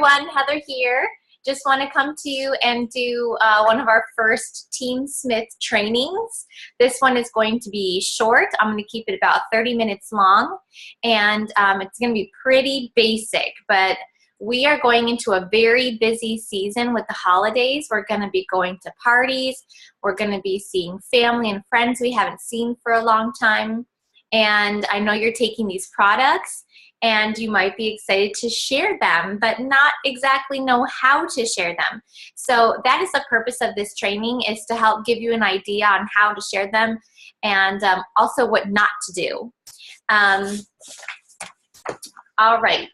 everyone, Heather here. Just want to come to you and do one of our first Team Smith trainings. This one is going to be short. I'm going to keep it about 30 minutes long, and it's going to be pretty basic, but we are going into a very busy season with the holidays. We're going to be going to parties. We're going to be seeing family and friends we haven't seen for a long time. And I know you're taking these products and you might be excited to share them, but not exactly know how to share them. So that is the purpose of this training, is to help give you an idea on how to share them and also what not to do. All right.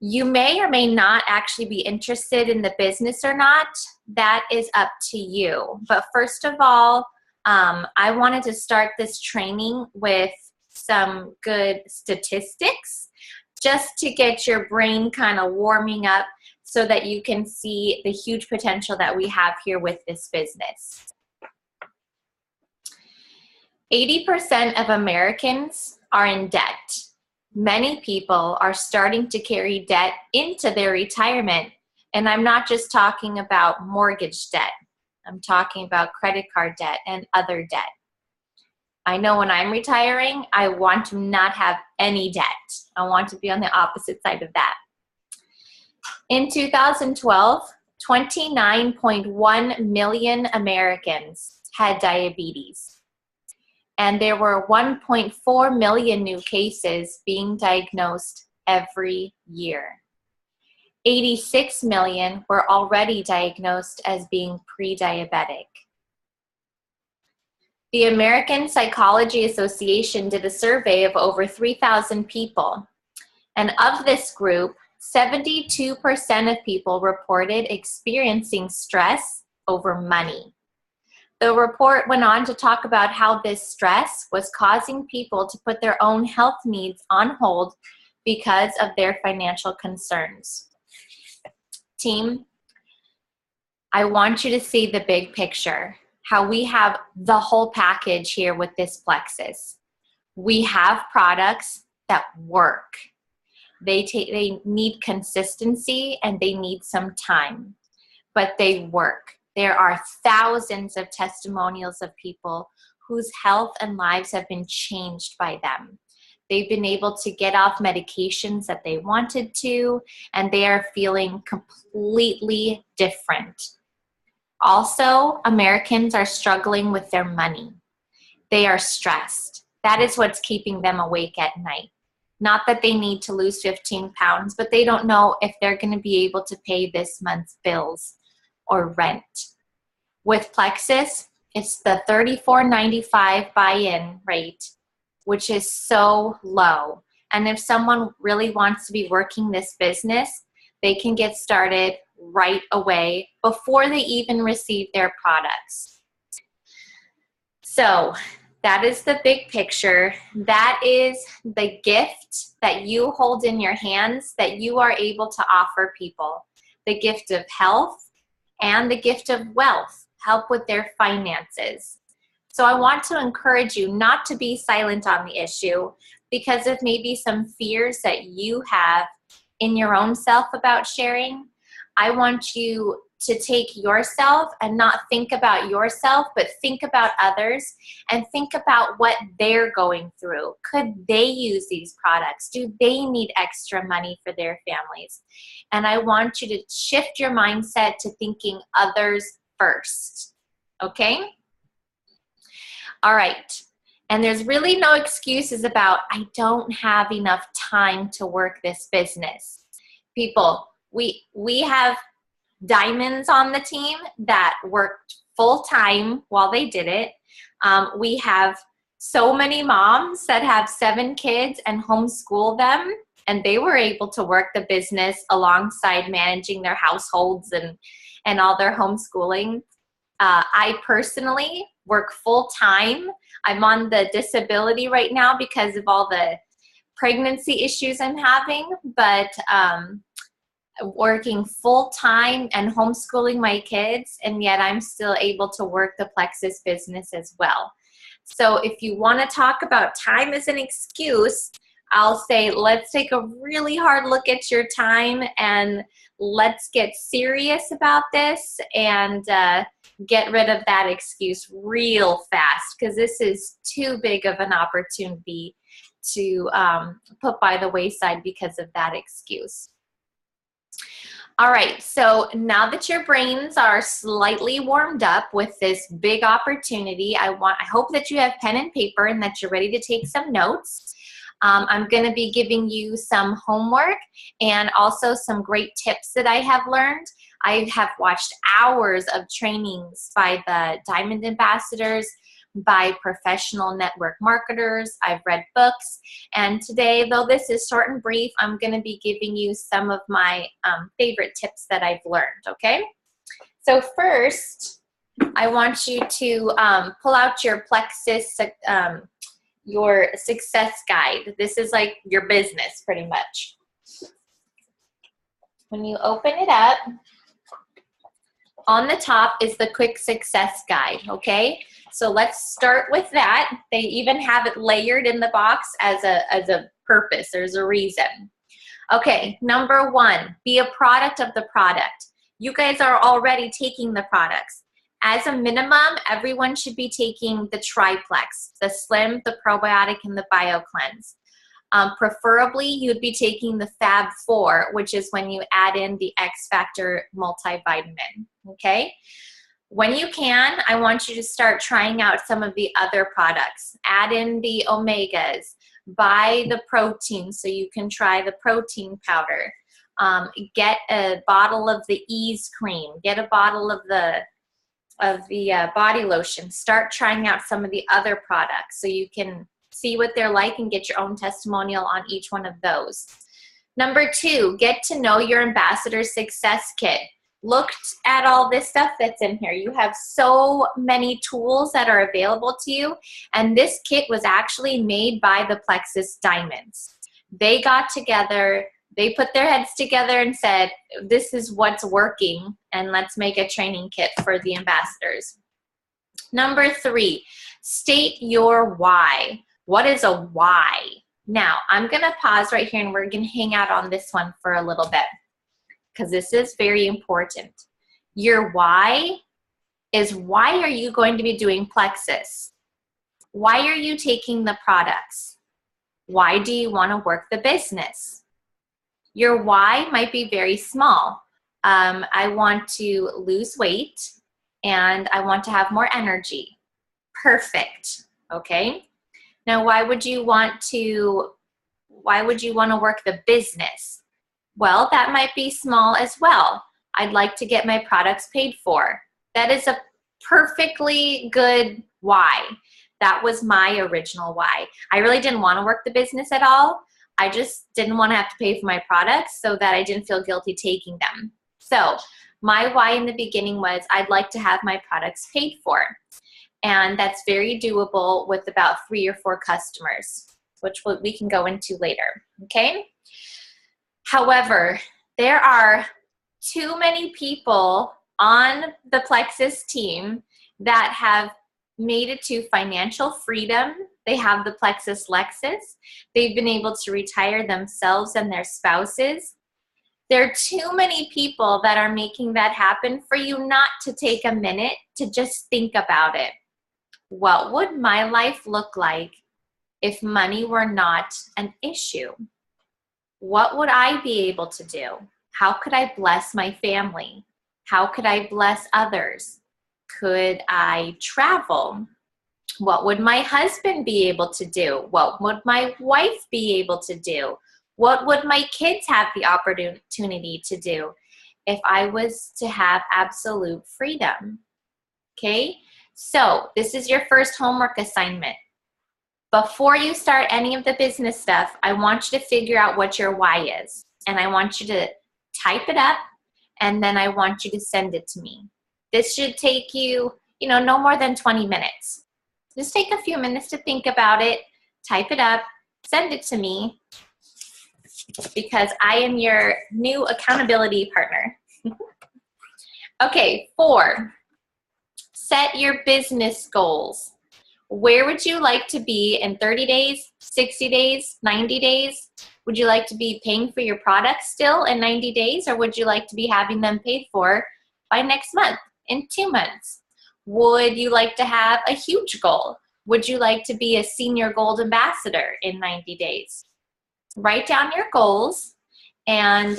You may or may not actually be interested in the business or not. That is up to you. But first of all, I wanted to start this training with some good statistics just to get your brain kind of warming up so that you can see the huge potential that we have here with this business. 80% of Americans are in debt. Many people are starting to carry debt into their retirement. And I'm not just talking about mortgage debt. I'm talking about credit card debt and other debt. I know when I'm retiring, I want to not have any debt. I want to be on the opposite side of that. In 2012, 29.1 million Americans had diabetes. And there were 1.4 million new cases being diagnosed every year. 86 million were already diagnosed as being pre-diabetic. The American Psychology Association did a survey of over 3,000 people. And of this group, 72% of people reported experiencing stress over money. The report went on to talk about how this stress was causing people to put their own health needs on hold because of their financial concerns. Team, I want you to see the big picture, how we have the whole package here with this Plexus. We have products that work. They need consistency and they need some time, but they work. There are thousands of testimonials of people whose health and lives have been changed by them. They've been able to get off medications that they wanted to, and they are feeling completely different. Also, Americans are struggling with their money. They are stressed. That is what's keeping them awake at night. Not that they need to lose 15 pounds, but they don't know if they're going to be able to pay this month's bills or rent. With Plexus, it's the $34.95 buy-in rate, which is so low. And if someone really wants to be working this business, they can get started right away before they even receive their products. So that is the big picture. That is the gift that you hold in your hands that you are able to offer people. The gift of health and the gift of wealth, help with their finances. So I want to encourage you not to be silent on the issue because of maybe some fears that you have in your own self about sharing. I want you to take yourself and not think about yourself, but think about others and think about what they're going through. Could they use these products? Do they need extra money for their families? And I want you to shift your mindset to thinking others first, okay? All right. And there's really no excuses about, I don't have enough time to work this business. People, we have diamonds on the team that worked full time while they did it. We have so many moms that have 7 kids and homeschool them, and they were able to work the business alongside managing their households and all their homeschooling. I personally work full time. I'm on the disability right now because of all the pregnancy issues I'm having, but working full time and homeschooling my kids, and yet I'm still able to work the Plexus business as well. So if you want to talk about time as an excuse, I'll say, let's take a really hard look at your time and let's get serious about this and get rid of that excuse real fast, because this is too big of an opportunity to put by the wayside because of that excuse. All right, so now that your brains are slightly warmed up with this big opportunity, I hope that you have pen and paper and that you're ready to take some notes. I'm going to be giving you some homework and also some great tips that I have learned. I have watched hours of trainings by the Diamond Ambassadors, by professional network marketers. I've read books. And today, though this is short and brief, I'm going to be giving you some of my favorite tips that I've learned, okay? So first, I want you to pull out your Plexus, your success guide. This is like your business, pretty much. When you open it up, on the top is the quick success guide, okay? So let's start with that. They even have it layered in the box as a purpose. There's a reason. Okay, number 1, be a product of the product. You guys are already taking the products. As a minimum, everyone should be taking the Triplex, the Slim, the Probiotic, and the BioCleanse. Preferably, you'd be taking the Fab 4, which is when you add in the X Factor multivitamin, okay? When you can, I want you to start trying out some of the other products. Add in the omegas, buy the protein so you can try the protein powder. Get a bottle of the Ease cream, get a bottle of the body lotion. Start trying out some of the other products so you can see what they're like and get your own testimonial on each one of those. Number 2, get to know your ambassador success kit. Look at all this stuff that's in here. You have so many tools that are available to you, and this kit was actually made by the Plexus Diamonds. They got together, they put their heads together and said, this is what's working, and let's make a training kit for the ambassadors. Number 3, state your why. What is a why? Now, I'm going to pause right here, and we're going to hang out on this one for a little bit, because this is very important. Your why is, why are you going to be doing Plexus? Why are you taking the products? Why do you want to work the business? Your why might be very small. I want to lose weight and I want to have more energy. Perfect, okay? Now, why would you want to work the business? Well, that might be small as well. I'd like to get my products paid for. That is a perfectly good why. That was my original why. I really didn't want to work the business at all. I just didn't want to have to pay for my products so that I didn't feel guilty taking them. So my why in the beginning was, I'd like to have my products paid for. And that's very doable with about 3 or 4 customers, which we can go into later, okay? However, there are too many people on the Plexus team that have made it to financial freedom. They have the Plexus Lexus. They've been able to retire themselves and their spouses. There are too many people that are making that happen for you not to take a minute to just think about it. What would my life look like if money were not an issue? What would I be able to do? How could I bless my family? How could I bless others? Could I travel? What would my husband be able to do? What would my wife be able to do? What would my kids have the opportunity to do if I was to have absolute freedom? Okay, so this is your first homework assignment. Before you start any of the business stuff, I want you to figure out what your why is. And I want you to type it up, and then I want you to send it to me. This should take you, no more than 20 minutes. Just take a few minutes to think about it, type it up, send it to me, because I am your new accountability partner. Okay, 4, set your business goals. Where would you like to be in 30 days, 60 days, 90 days? Would you like to be paying for your products still in 90 days, or would you like to be having them paid for by next month, in 2 months? Would you like to have a huge goal? Would you like to be a senior gold ambassador in 90 days? Write down your goals and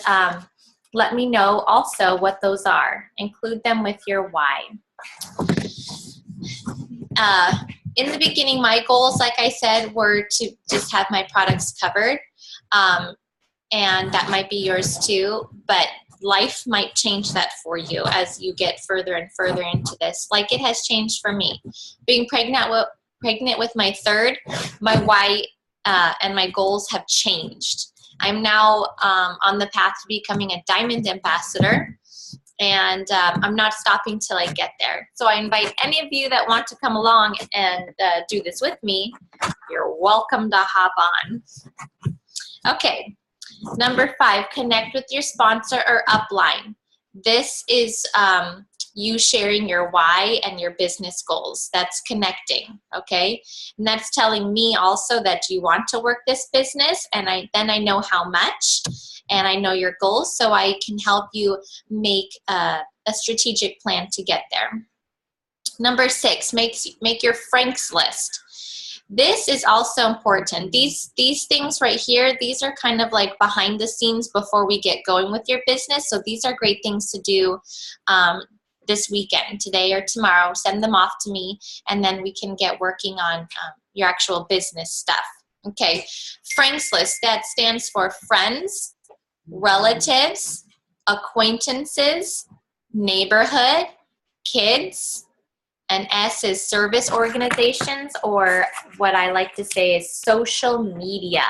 let me know also what those are. Include them with your why. In the beginning, my goals, like I said, were to just have my products covered. And that might be yours too, but life might change that for you as you get further and further into this, like it has changed for me. Being pregnant with my third, my why and my goals have changed. I'm now on the path to becoming a diamond ambassador, and I'm not stopping till I get there. So I invite any of you that want to come along and do this with me. You're welcome to hop on. Okay, number 5, connect with your sponsor or upline. This is you sharing your why and your business goals. That's connecting, okay? And that's telling me also that you want to work this business, and then I know how much, and I know your goals, so I can help you make a strategic plan to get there. Number 6, make your Franks list. This is also important. These things right here, these are kind of like behind the scenes before we get going with your business. So these are great things to do this weekend, today or tomorrow. Send them off to me, and then we can get working on your actual business stuff. Okay, Franks list, that stands for friends, relatives, acquaintances, neighborhood, kids, and S is service organizations, or what I like to say is social media.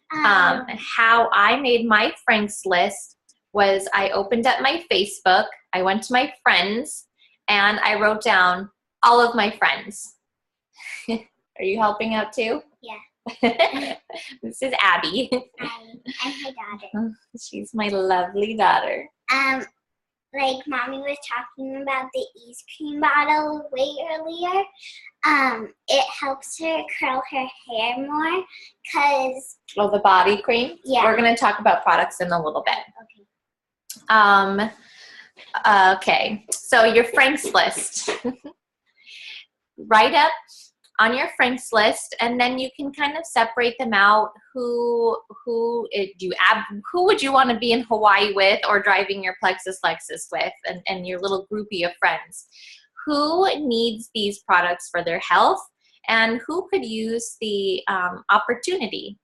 How I made my Franks list was I opened up my Facebook, I went to my friends, and I wrote down all of my friends. Are you helping out too? Yeah. This is Abby. I'm her daughter. She's my lovely daughter. Like Mommy was talking about the Ease cream bottle way earlier. It helps her curl her hair more because... Oh, the body cream? Yeah. We're going to talk about products in a little bit. Okay. Okay, so your Franks list. Write up on your Franks list, and then you can kind of separate them out. Who would you want to be in Hawaii with, or driving your Plexus Lexus with, and your little groupie of friends? Who needs these products for their health, and who could use the opportunity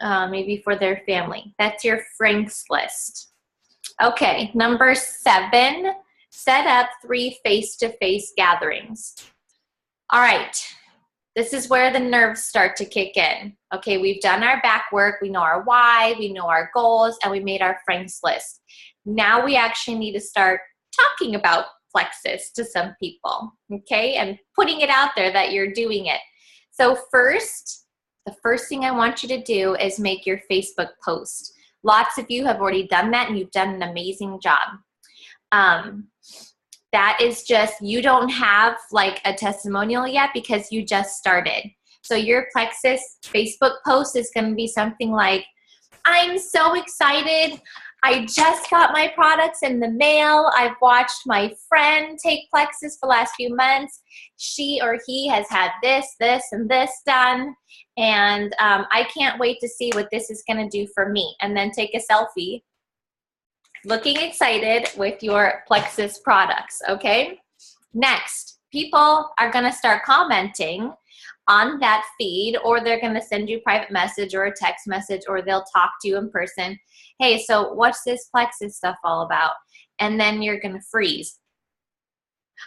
maybe for their family? That's your Franks list. Okay, number 7, set up 3 face-to-face gatherings. All right. This is where the nerves start to kick in. Okay, we've done our back work, we know our why, we know our goals, and we made our Franks list. Now we actually need to start talking about Plexus to some people, okay, and putting it out there that you're doing it. So first, the first thing I want you to do is make your Facebook post. Lots of you have already done that, and you've done an amazing job. That is just, you don't have like a testimonial yet because you just started. So your Plexus Facebook post is going to be something like, I'm so excited. I just got my products in the mail. I've watched my friend take Plexus for the last few months. She or he has had this, this, and this done. And I can't wait to see what this is going to do for me. And then take a selfie looking excited with your Plexus products, okay? Next, people are going to start commenting on that feed, or they're going to send you a private message or a text message, or they'll talk to you in person. Hey, so what's this Plexus stuff all about? And then you're going to freeze.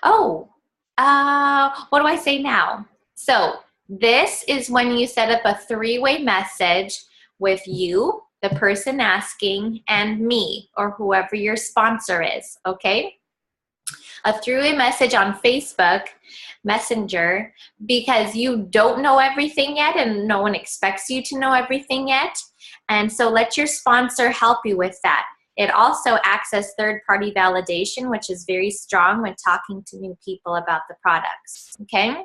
Oh, what do I say now? So this is when you set up a 3-way message with you, the person asking, and me, or whoever your sponsor is, okay? A 3-way message on Facebook Messenger, because you don't know everything yet, and no one expects you to know everything yet. And so let your sponsor help you with that. It also acts as third-party validation, which is very strong when talking to new people about the products, okay?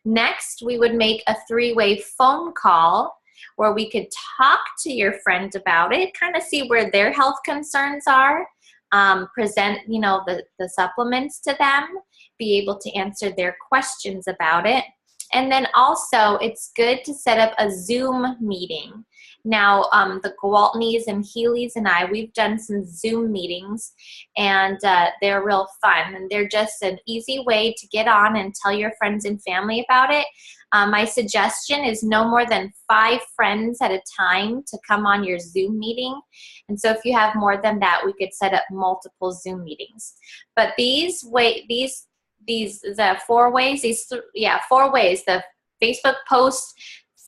Next, we would make a 3-way phone call where we could talk to your friend about it, kind of see where their health concerns are, present, the supplements to them, be able to answer their questions about it. And then also, it's good to set up a Zoom meeting. Now, the Gwaltneys and Healy's and I, we've done some Zoom meetings, and they're real fun. And they're just an easy way to get on and tell your friends and family about it. My suggestion is no more than 5 friends at a time to come on your Zoom meeting. And so if you have more than that, we could set up multiple Zoom meetings. But the 4 ways, the Facebook post,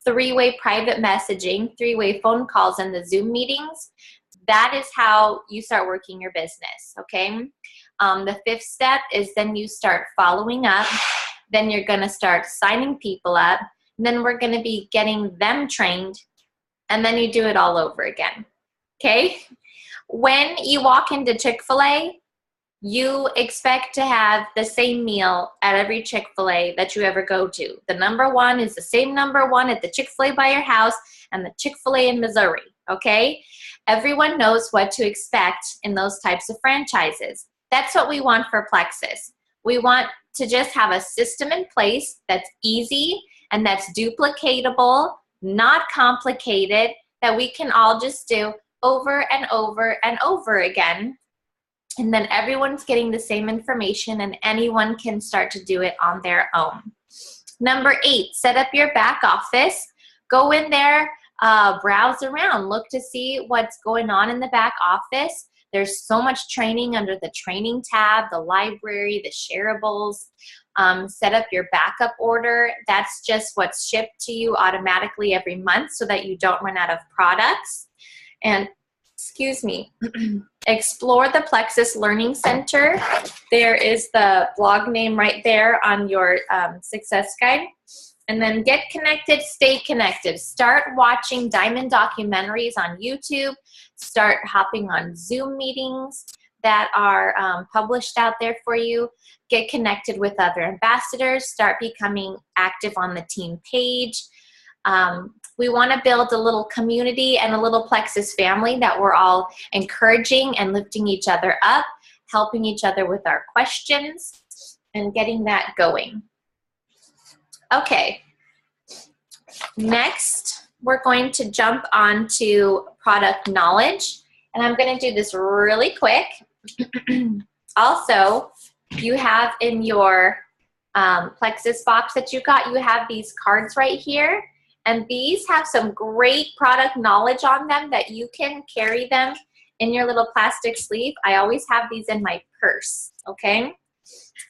3-way private messaging, 3-way phone calls, and the Zoom meetings, that is how you start working your business, okay? The 5th step is then you start following up. Then you're going to start signing people up. And then we're going to be getting them trained. And then you do it all over again, okay? When you walk into Chick-fil-A, you expect to have the same meal at every Chick-fil-A that you ever go to. The number 1 is the same number 1 at the Chick-fil-A by your house and the Chick-fil-A in Missouri, okay? Everyone knows what to expect in those types of franchises. That's what we want for Plexus. We want to just have a system in place that's easy and that's duplicatable, not complicated, that we can all just do over and over and over again. And then everyone's getting the same information and anyone can start to do it on their own. Number 8, set up your back office. Go in there, browse around, look to see what's going on in the back office. There's so much training under the training tab, the library, the shareables. Set up your backup order. That's just what's shipped to you automatically every month so that you don't run out of products. And explore the Plexus Learning Center. There is the blog name right there on your success guide. And then get connected, stay connected. Start watching Diamond documentaries on YouTube. Start hopping on Zoom meetings that are published out there for you. Get connected with other ambassadors. Start becoming active on the team page. We want to build a little community and a little Plexus family that we're all encouraging and lifting each other up, helping each other with our questions, and getting that going. Okay, next we're going to jump on to product knowledge, and I'm going to do this really quick. Also, you have in your Plexus box that you got, you have these cards right here. And these have some great product knowledge on them that you can carry them in your little plastic sleeve. I always have these in my purse, okay?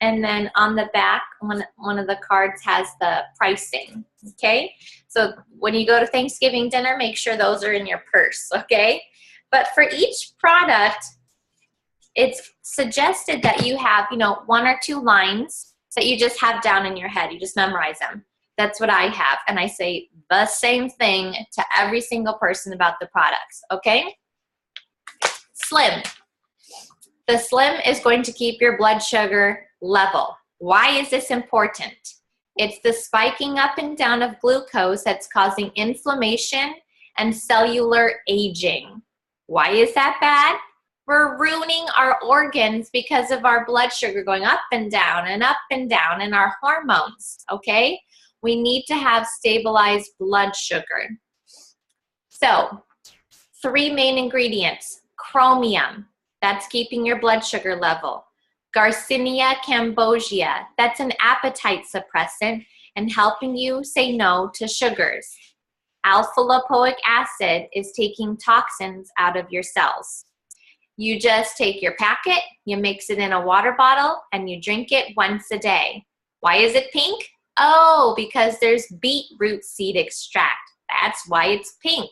And then on the back, one of the cards has the pricing, okay? So when you go to Thanksgiving dinner, make sure those are in your purse, okay? But for each product, it's suggested that you have, 1 or 2 lines that you just have down in your head. You just memorize them. That's what I have. And I say the same thing to every single person about the products, okay? Slim. The Slim is going to keep your blood sugar level. Why is this important? It's the spiking up and down of glucose that's causing inflammation and cellular aging. Why is that bad? We're ruining our organs because of our blood sugar going up and down and our hormones, okay? We need to have stabilized blood sugar. So, 3 main ingredients. Chromium, that's keeping your blood sugar level. Garcinia cambogia, that's an appetite suppressant and helping you say no to sugars. Alpha-lipoic acid is taking toxins out of your cells. You just take your packet, you mix it in a water bottle, and you drink it once a day. Why is it pink? Oh, because there's beetroot seed extract. That's why it's pink.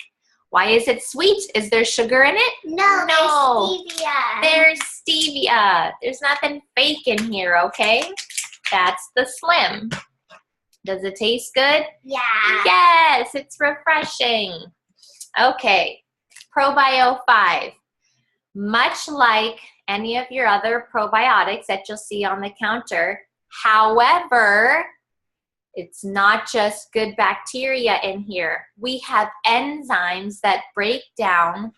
Why is it sweet? Is there sugar in it? No. There's stevia. There's stevia. There's nothing fake in here, okay? That's the Slim. Does it taste good? Yeah. Yes, it's refreshing. Okay, ProBio 5. Much like any of your other probiotics that you'll see on the counter, however, It's not just good bacteria in here. We have enzymes that break down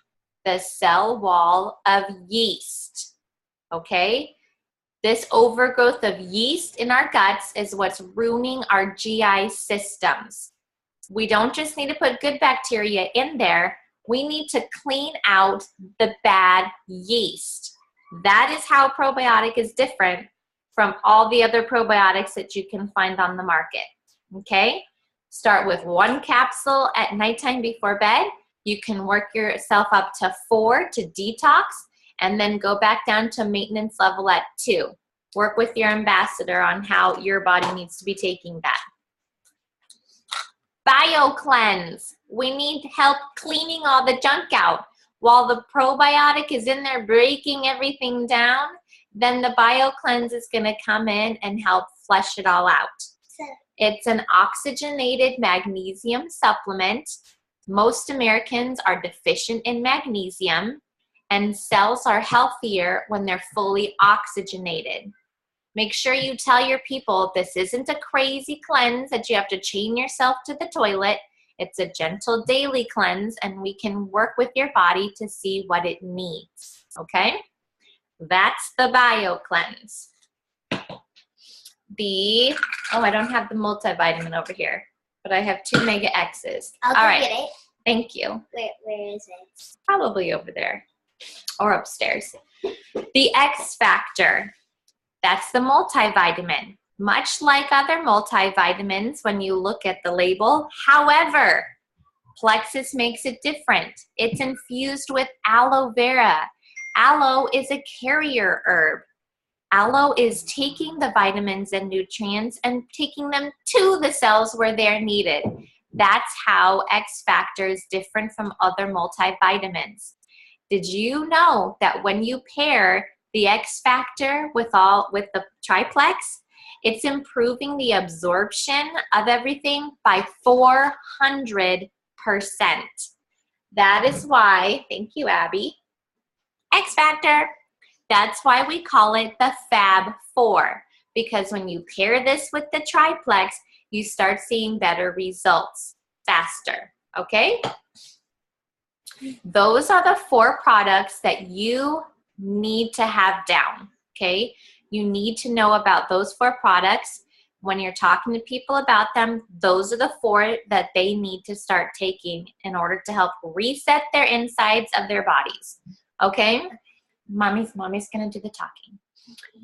the cell wall of yeast, okay? This overgrowth of yeast in our guts is what's ruining our GI systems. We don't just need to put good bacteria in there. We need to clean out the bad yeast. That is how probiotic is different from all the other probiotics that you can find on the market, okay? Start with 1 capsule at nighttime before bed. You can work yourself up to 4 to detox, and then go back down to maintenance level at 2. Work with your ambassador on how your body needs to be taking that. BioCleanse. We need help cleaning all the junk out. While the probiotic is in there breaking everything down, then the BioCleanse is going to come in and help flush it all out. It's an oxygenated magnesium supplement. Most Americans are deficient in magnesium, and cells are healthier when they're fully oxygenated. Make sure you tell your people this isn't a crazy cleanse that you have to chain yourself to the toilet. It's a gentle daily cleanse, and we can work with your body to see what it needs, okay? That's the BioCleanse. I don't have the multivitamin over here, but I have 2 Mega X's. I'll go get it. Thank you. Where is it? Probably over there or upstairs. The X Factor. That's the multivitamin. Much like other multivitamins when you look at the label. However, Plexus makes it different. It's infused with aloe vera. Aloe is a carrier herb. Aloe is taking the vitamins and nutrients and taking them to the cells where they're needed. That's how X Factor is different from other multivitamins. Did you know that when you pair the X Factor with the triplex, it's improving the absorption of everything by 400%. That is why, thank you, Abby, X Factor, that's why we call it the Fab 4, because when you pair this with the triplex, you start seeing better results faster, okay? Those are the 4 products that you need to have down, okay? You need to know about those 4 products. When you're talking to people about them, those are the 4 that they need to start taking in order to help reset their insides of their bodies, okay? Mommy's gonna do the talking.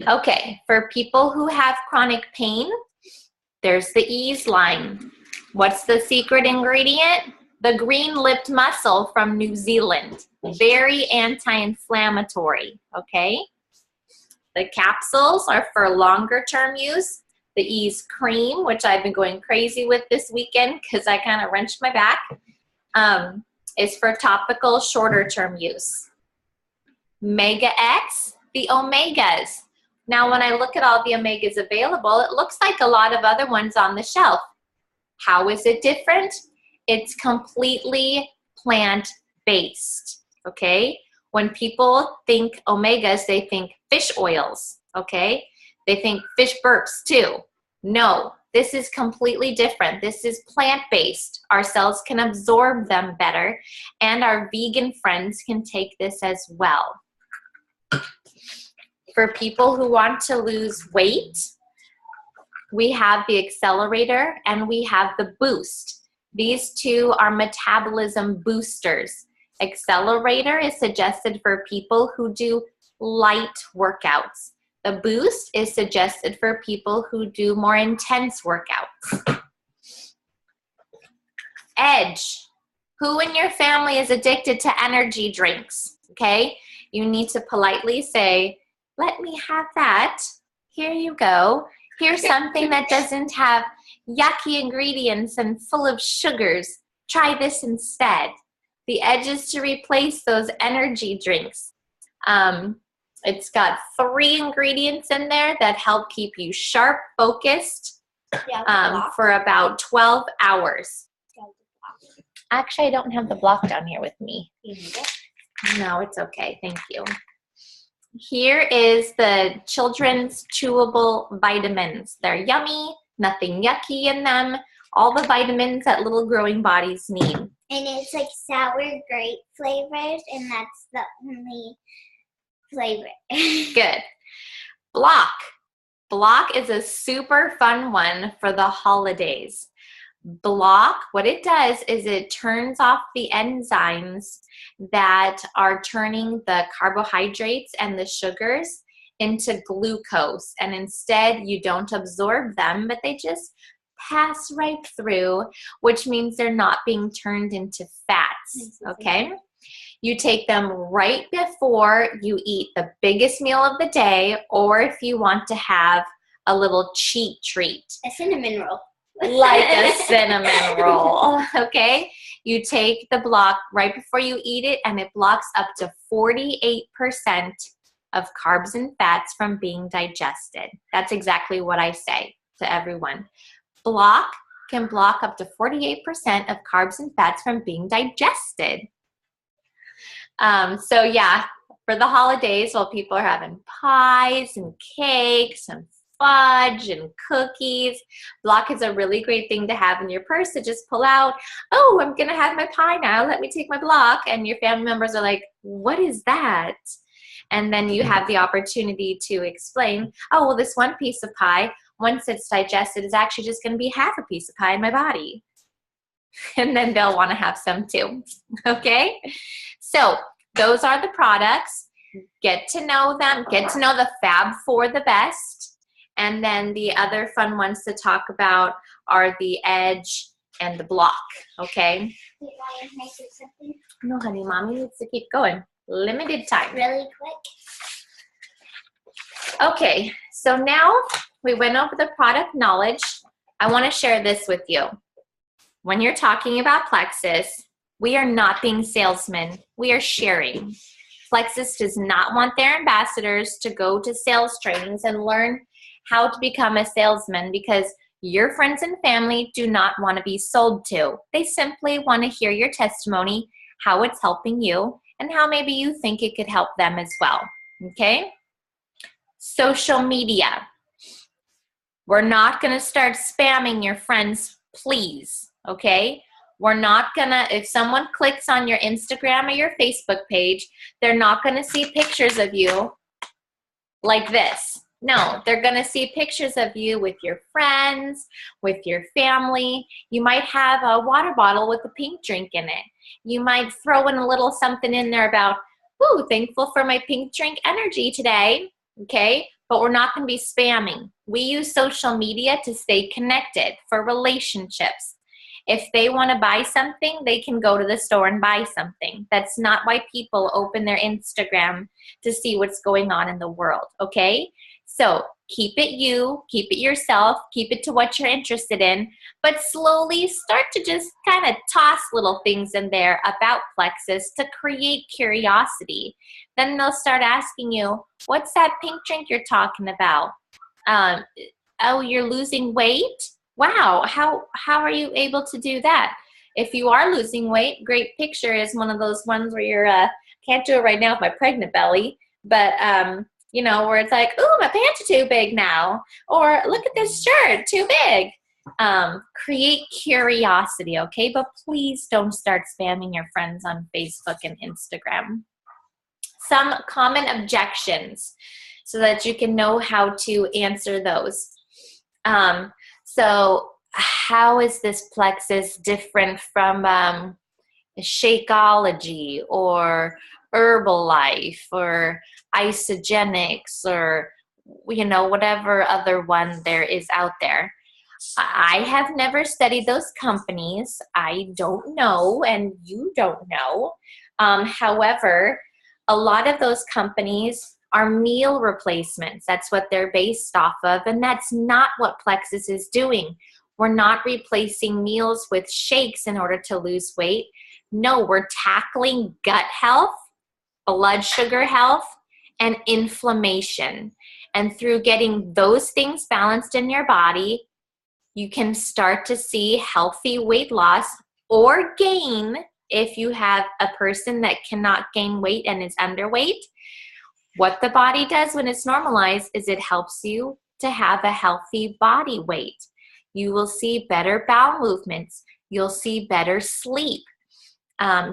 Okay, for people who have chronic pain, there's the Ease line. What's the secret ingredient? The green-lipped mussel from New Zealand. Very anti-inflammatory, okay? The capsules are for longer-term use. The Ease Cream, which I've been going crazy with this weekend because I kind of wrenched my back, is for topical, shorter-term use. Mega X, the omegas. Now, when I look at all the omegas available, it looks like a lot of other ones on the shelf. How is it different? It's completely plant-based, okay? When people think omegas, they think fish oils, okay? They think fish burps too. No, this is completely different. This is plant-based. Our cells can absorb them better, and our vegan friends can take this as well. For people who want to lose weight, we have the Accelerator and we have the Boost. These 2 are metabolism boosters. Accelerator is suggested for people who do light workouts. The Boost is suggested for people who do more intense workouts. Edge. Who in your family is addicted to energy drinks? Okay? You need to politely say, let me have that. Here you go. Here's something that doesn't have yucky ingredients and full of sugars. Try this instead. The Edge is to replace those energy drinks. It's got 3 ingredients in there that help keep you sharp, focused for about 12 hours. Actually, I don't have the block down here with me. You need it? No, it's okay. Thank you. Here is the children's chewable vitamins. They're yummy. nothing yucky in them, all the vitamins that little growing bodies need. And it's like sour grape flavors, and that's the only flavor. Good. Block. Block is a super fun one for the holidays. Block, what it does is it turns off the enzymes that are turning the carbohydrates and the sugars into glucose. And instead, you don't absorb them, but they just pass right through, which means they're not being turned into fats, okay? You take them right before you eat the biggest meal of the day, or if you want to have a little cheat treat. A cinnamon roll. Like a cinnamon roll, okay? You take the block right before you eat it, and it blocks up to 48% of carbs and fats from being digested. That's exactly what I say to everyone. Block can block up to 48% of carbs and fats from being digested. So yeah, for the holidays, while people are having pies and cakes and fudge and cookies, block is a really great thing to have in your purse to just pull out. Oh, I'm gonna have my pie now, let me take my block. And your family members are like, what is that? And then you have the opportunity to explain, oh, well, this one piece of pie, once it's digested, is actually just gonna be half a piece of pie in my body. And then they'll wanna have some too, okay? So those are the products. Get to know them, get to know the Fab Four the best. And then the other fun ones to talk about are the Edge and the Block, okay? Wait, Ryan, can I say something? No, honey, Mommy needs to keep going. Limited time. Really quick? Okay, so now we went over the product knowledge. I want to share this with you. When you're talking about Plexus, we are not being salesmen. We are sharing. Plexus does not want their ambassadors to go to sales trainings and learn how to become a salesman, because your friends and family do not want to be sold to. They simply want to hear your testimony, how it's helping you, and how maybe you think it could help them as well, okay? Social media. We're not going to start spamming your friends, please, okay? We're not going to, if someone clicks on your Instagram or your Facebook page, they're not going to see pictures of you like this. No, they're going to see pictures of you with your friends, with your family. You might have a water bottle with a pink drink in it. You might throw in a little something in there about, ooh, thankful for my pink drink energy today, okay? But we're not going to be spamming. We use social media to stay connected for relationships. If they want to buy something, they can go to the store and buy something. That's not why people open their Instagram to see what's going on in the world, okay? So keep it you, keep it yourself, keep it to what you're interested in, but slowly start to just kind of toss little things in there about Plexus to create curiosity. Then they'll start asking you, what's that pink drink you're talking about? Oh, you're losing weight? Wow, how are you able to do that? If you are losing weight, great picture is one of those ones where you're, can't do it right now with my pregnant belly, but you know, where it's like, ooh, my pants are too big now. Or look at this shirt, too big. Create curiosity, okay? But please don't start spamming your friends on Facebook and Instagram. Some common objections so that you can know how to answer those. So how is this Plexus different from Shakeology or Herbalife or Isogenics or, you know, whatever other one there is out there? I have never studied those companies. I don't know, and you don't know. However, a lot of those companies are meal replacements. That's what they're based off of, and that's not what Plexus is doing. We're not replacing meals with shakes in order to lose weight. No, we're tackling gut health, blood sugar health, and inflammation. And through getting those things balanced in your body, you can start to see healthy weight loss or gain if you have a person that cannot gain weight and is underweight. What the body does when it's normalized is it helps you to have a healthy body weight. You will see better bowel movements. You'll see better sleep.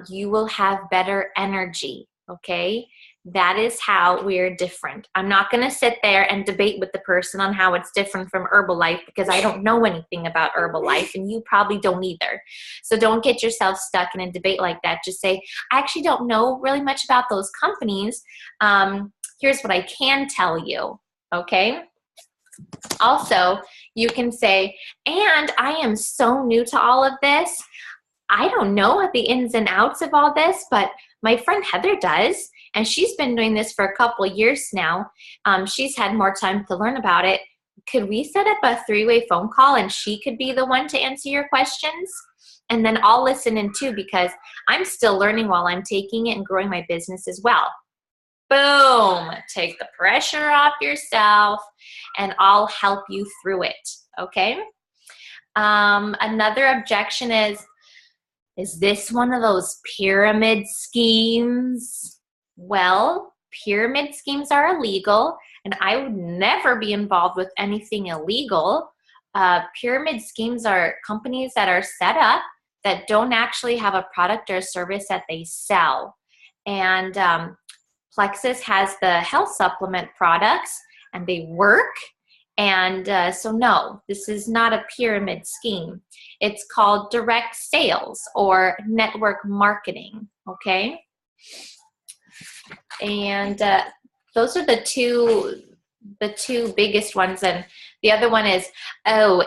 You will have better energy, okay? That is how we're different. I'm not going to sit there and debate with the person on how it's different from Herbalife because I don't know anything about Herbalife and you probably don't either. So don't get yourself stuck in a debate like that. Just say, I actually don't know really much about those companies. Here's what I can tell you, okay? Also, you can say, and I am so new to all of this. I don't know the ins and outs of all this, but my friend Heather does, and she's been doing this for a couple of years now. She's had more time to learn about it. Could we set up a 3-way phone call and she could be the one to answer your questions? And then I'll listen in too because I'm still learning while I'm taking it and growing my business as well. Boom, take the pressure off yourself and I'll help you through it, okay? Another objection is this one of those pyramid schemes? Well, pyramid schemes are illegal, and I would never be involved with anything illegal. Pyramid schemes are companies that are set up that don't actually have a product or service that they sell. And Plexus has the health supplement products, and they work. And so no, this is not a pyramid scheme. It's called direct sales or network marketing, okay? And those are the two biggest ones. And the other one is,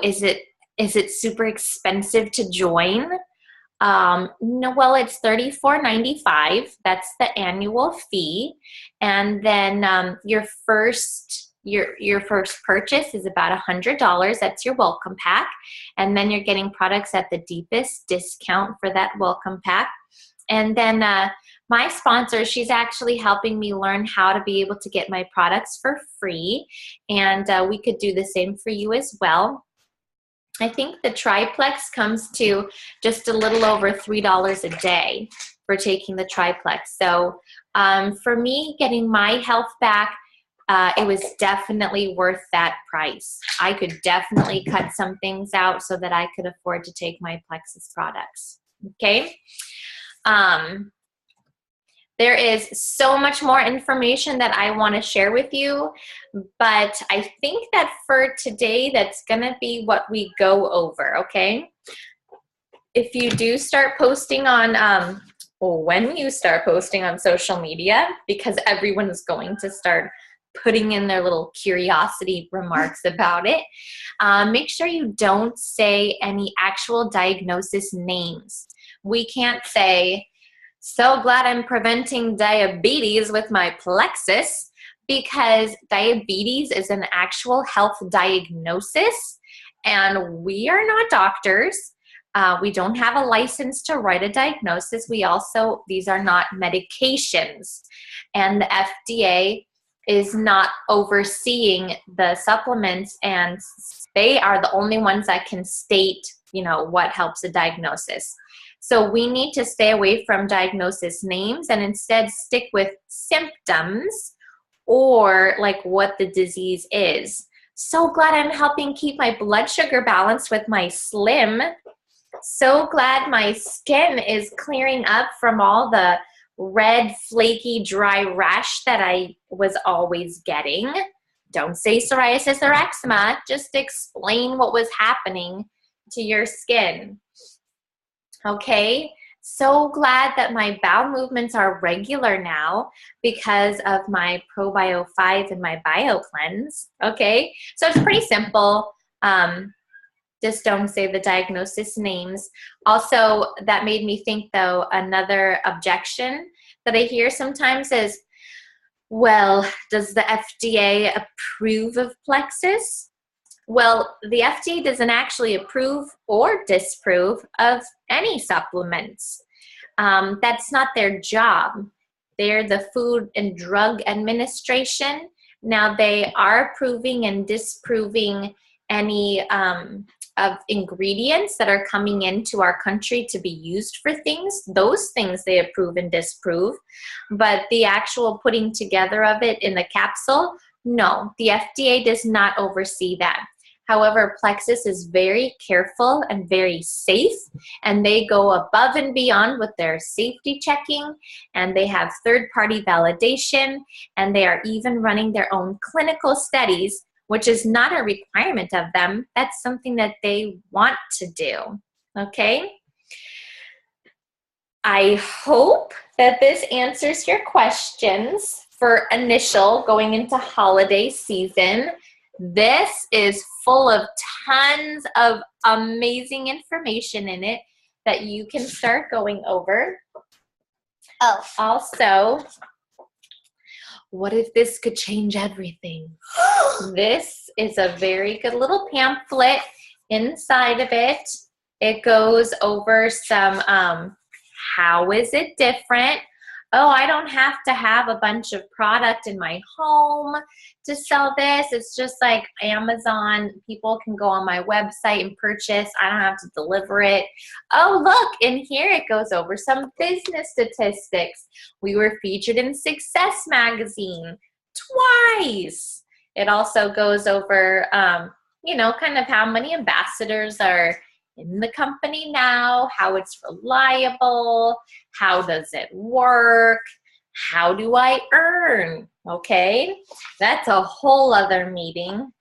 is it super expensive to join? No, well, it's $34.95. That's the annual fee. And then your first purchase is about $100. That's your welcome pack. And then you're getting products at the deepest discount for that welcome pack. And then my sponsor, she's actually helping me learn how to be able to get my products for free. And we could do the same for you as well. I think the triplex comes to just a little over $3 a day for taking the triplex. So for me, getting my health back, it was definitely worth that price. I could definitely cut some things out so that I could afford to take my Plexus products. Okay. There is so much more information that I want to share with you, but I think that for today, that's going to be what we go over, okay? If you do start posting on, when you start posting on social media, because everyone is going to start putting in their little curiosity remarks about it, make sure you don't say any actual diagnosis names. We can't say, so glad I'm preventing diabetes with my Plexus, because diabetes is an actual health diagnosis and we are not doctors. We don't have a license to write a diagnosis. These are not medications, and the FDA is not overseeing the supplements, and they are the only ones that can state, what helps a diagnosis. So we need to stay away from diagnosis names and instead stick with symptoms or like what the disease is. So glad I'm helping keep my blood sugar balanced with my Slim. So glad my skin is clearing up from all the red, flaky, dry rash that I was always getting. Don't say psoriasis or eczema. Just explain what was happening to your skin. Okay, so glad that my bowel movements are regular now because of my ProBio 5 and my BioCleanse. Okay, so it's pretty simple. Just don't say the diagnosis names. Also, that made me think, though, another objection that I hear sometimes is, well, does the FDA approve of Plexus? Well, the FDA doesn't actually approve or disapprove of any supplements. That's not their job. They're the Food and Drug Administration. Now, they are approving and disapproving any of ingredients that are coming into our country to be used for things. Those things they approve and disapprove. But the actual putting together of it in the capsule, no, the FDA does not oversee that. However, Plexus is very careful and very safe, and they go above and beyond with their safety checking, and they have third-party validation, and they are even running their own clinical studies, which is not a requirement of them. That's something that they want to do, okay? I hope that this answers your questions for initial going into holiday season. This is full of tons of amazing information in it that you can start going over. Oh, also, what if this could change everything? This is a very good little pamphlet. Inside of it, it goes over some, how is it different? Oh, I don't have to have a bunch of product in my home to sell this. It's just like Amazon. People can go on my website and purchase. I don't have to deliver it. Oh, look, in here it goes over some business statistics. We were featured in Success Magazine twice. It also goes over, kind of how many ambassadors are in the company now, how it's reliable, how does it work, how do I earn, okay? That's a whole other meeting.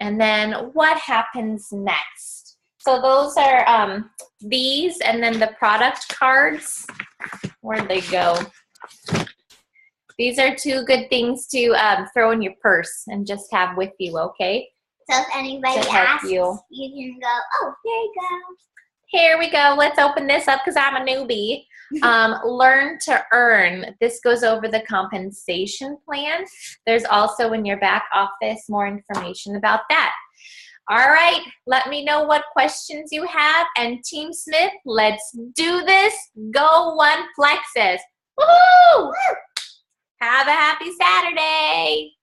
And then what happens next? So those are these, and then the product cards. Where'd they go? These are two good things to throw in your purse and just have with you, okay? So if anybody asks, you can go, oh, here you go. Here we go. Let's open this up because I'm a newbie. Learn to earn. This goes over the compensation plan. There's also in your back office more information about that. All right. Let me know what questions you have. And Team Smith, let's do this. Go One Plexus. Woohoo! Have a happy Saturday.